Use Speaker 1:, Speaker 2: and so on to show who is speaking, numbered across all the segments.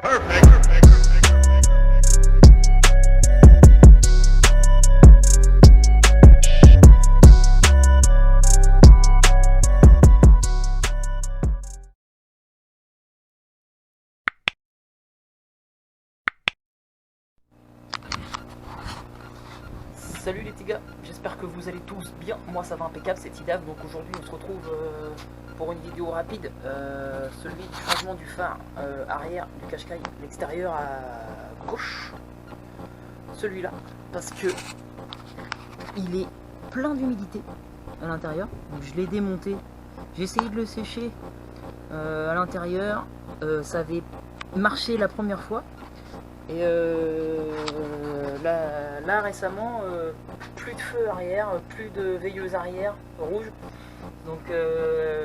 Speaker 1: Salut les petits gars, j'espère que vous allez tous bien, moi ça va impeccable, c'est Tidav, donc aujourd'hui on se retrouve pour une vidéo rapide, celui du changement du phare arrière du Qashqai, l'extérieur à gauche, celui-là, parce que il est plein d'humidité à l'intérieur, donc je l'ai démonté, j'ai essayé de le sécher à l'intérieur, ça avait marché la première fois. Et là récemment, plus de feu arrière, plus de veilleuse arrière rouge. Donc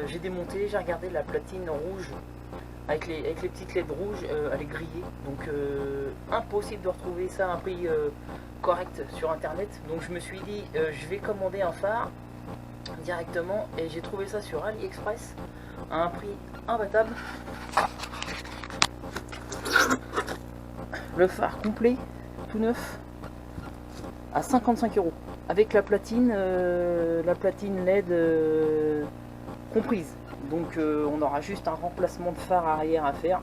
Speaker 1: j'ai démonté, j'ai regardé la platine rouge avec les petites LED rouges, elle est grillée. Donc impossible de retrouver ça à un prix correct sur internet. Donc je me suis dit, je vais commander un phare directement et j'ai trouvé ça sur AliExpress à un prix imbattable. Le phare complet, tout neuf, à 55 € avec la platine LED comprise. Donc on aura juste un remplacement de phare arrière à faire.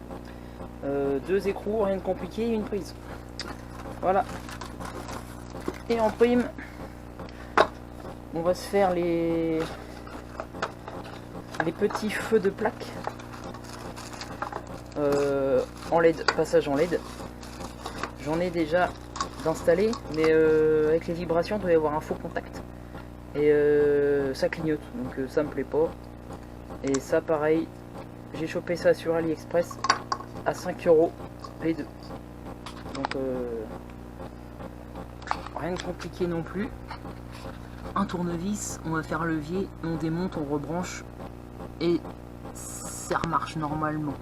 Speaker 1: 2 écrous, rien de compliqué, une prise. Voilà. Et en prime, on va se faire les petits feux de plaque en LED, passage en LED. J'en ai déjà d'installer, mais avec les vibrations, il doit y avoir un faux contact. Et ça clignote, donc ça me plaît pas. Et ça, pareil, j'ai chopé ça sur AliExpress à 5 € les deux. Donc rien de compliqué non plus. Un tournevis, on va faire levier, on démonte, on rebranche et ça remarche normalement.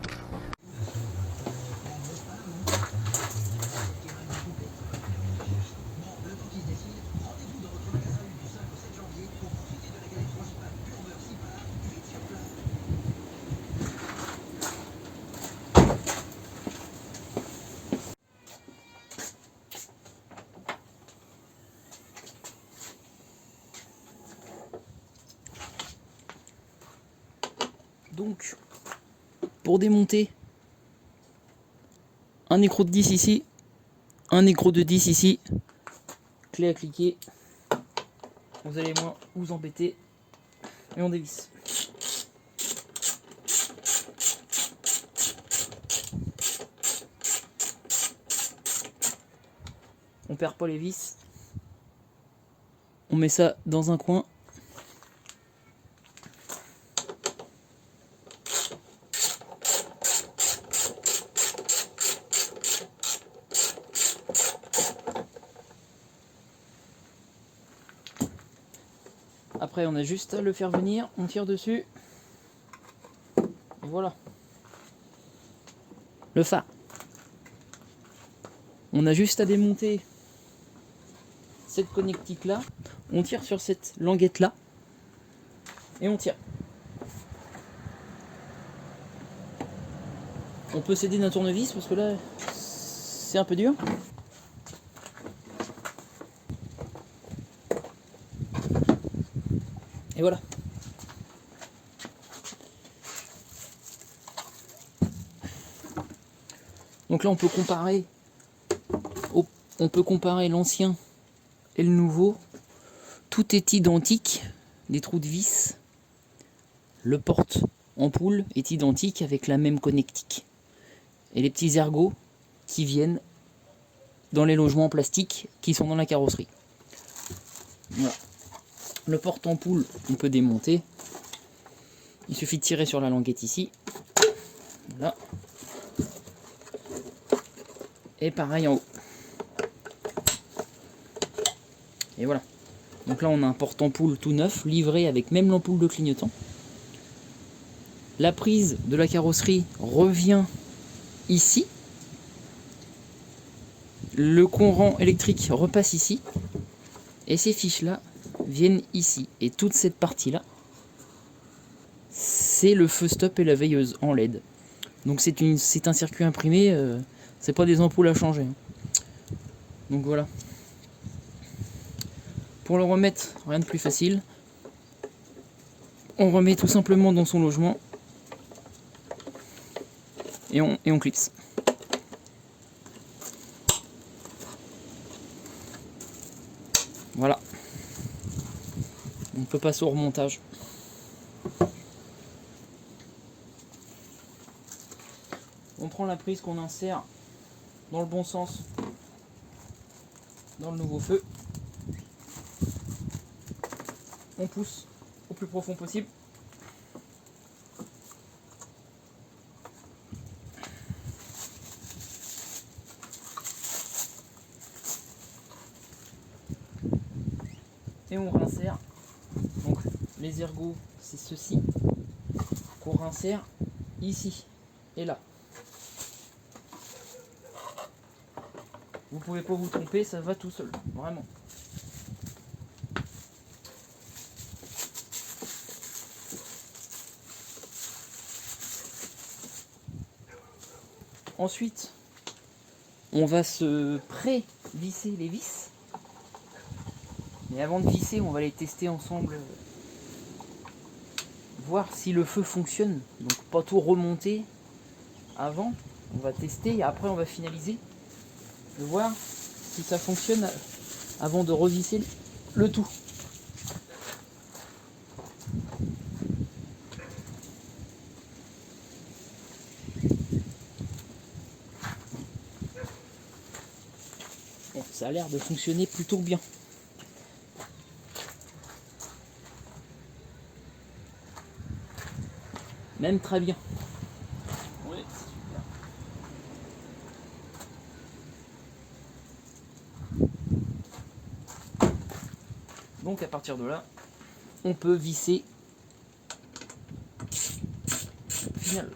Speaker 1: Donc, pour démonter, un écrou de 10 ici, un écrou de 10 ici, clé à cliquer, vous allez moins vous embêter, et on dévisse. On perd pas les vis, on met ça dans un coin. Après on a juste à le faire venir, on tire dessus, et voilà. Le phare. On a juste à démonter cette connectique là, on tire sur cette languette là, et on tire. On peut s'aider d'un tournevis parce que là c'est un peu dur. Et voilà. Donc là on peut comparer l'ancien et le nouveau. Tout est identique, des trous de vis. Le porte-ampoule est identique avec la même connectique. Et les petits ergots qui viennent dans les logements en plastique qui sont dans la carrosserie. Voilà. Le porte-ampoule, on peut démonter. Il suffit de tirer sur la languette ici. Voilà. Et pareil en haut. Et voilà. Donc là on a un porte-ampoule tout neuf, livré avec même l'ampoule de clignotant. La prise de la carrosserie revient ici. Le courant électrique repasse ici. Et ces fiches là viennent ici. Et toute cette partie là, c'est le feu stop et la veilleuse en LED. Donc c'est un circuit imprimé, c'est pas des ampoules à changer. Donc voilà. Pour le remettre, rien de plus facile. On remet tout simplement dans son logement et on clipse. Voilà. On peut passer au remontage. On prend la prise qu'on insère dans le bon sens dans le nouveau feu. On pousse au plus profond possible. Et on rinsère. Donc les ergots, c'est ceci qu'on rinsère ici et là. Vous pouvez pas vous tromper, ça va tout seul, vraiment. Ensuite, on va se pré-visser les vis. Mais avant de visser, on va les tester ensemble. Voir si le feu fonctionne. Donc pas tout remonter avant. On va tester et après on va finaliser. De voir si ça fonctionne avant de revisser le tout. Bon, ça a l'air de fonctionner plutôt bien. Même très bien. Ouais, super. Donc à partir de là, on peut visser finalement.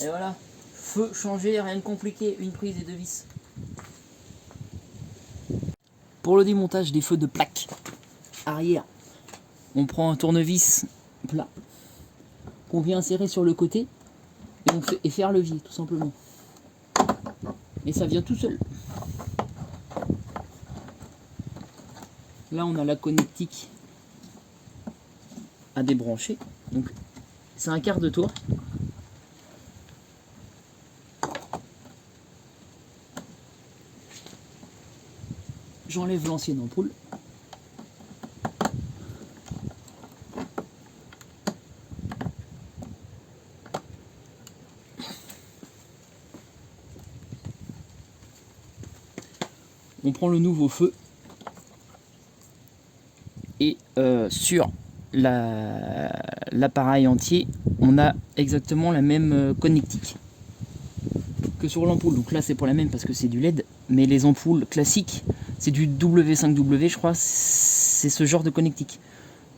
Speaker 1: Et voilà, feu changé, rien de compliqué, une prise et deux vis. Pour le démontage des feux de plaque arrière, on prend un tournevis plat qu'on vient insérer sur le côté et on fait faire levier tout simplement. Et ça vient tout seul. Là on a la connectique à débrancher. Donc c'est un quart de tour. J'enlève l'ancienne ampoule. On prend le nouveau feu et sur l'appareil entier, on a exactement la même connectique que sur l'ampoule. Donc là c'est pas la même parce que c'est du LED, mais les ampoules classiques, c'est du W5W je crois, c'est ce genre de connectique.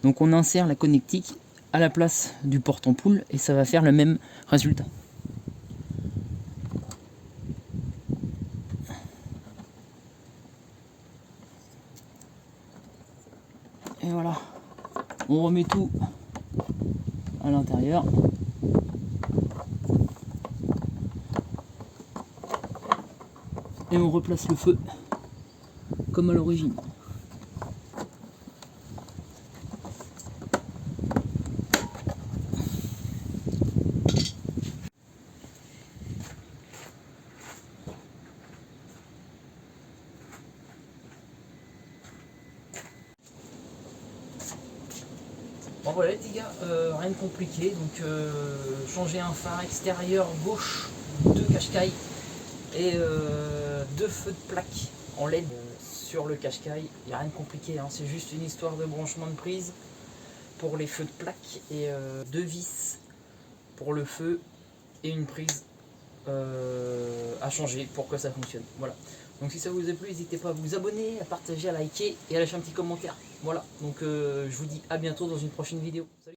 Speaker 1: Donc on insère la connectique à la place du porte-ampoule et ça va faire le même résultat. Et voilà, on remet tout à l'intérieur. Et on replace le feu comme à l'origine. Bon voilà les petits gars, rien de compliqué, donc changer un phare extérieur gauche de Qashqai et deux feux de plaque en LED sur le Qashqai. Il n'y a rien de compliqué, hein, c'est juste une histoire de branchement de prise pour les feux de plaque et deux vis pour le feu et une prise à changer pour que ça fonctionne. Voilà. Donc si ça vous a plu, n'hésitez pas à vous abonner, à partager, à liker et à lâcher un petit commentaire. Voilà. Donc je vous dis à bientôt dans une prochaine vidéo. Salut.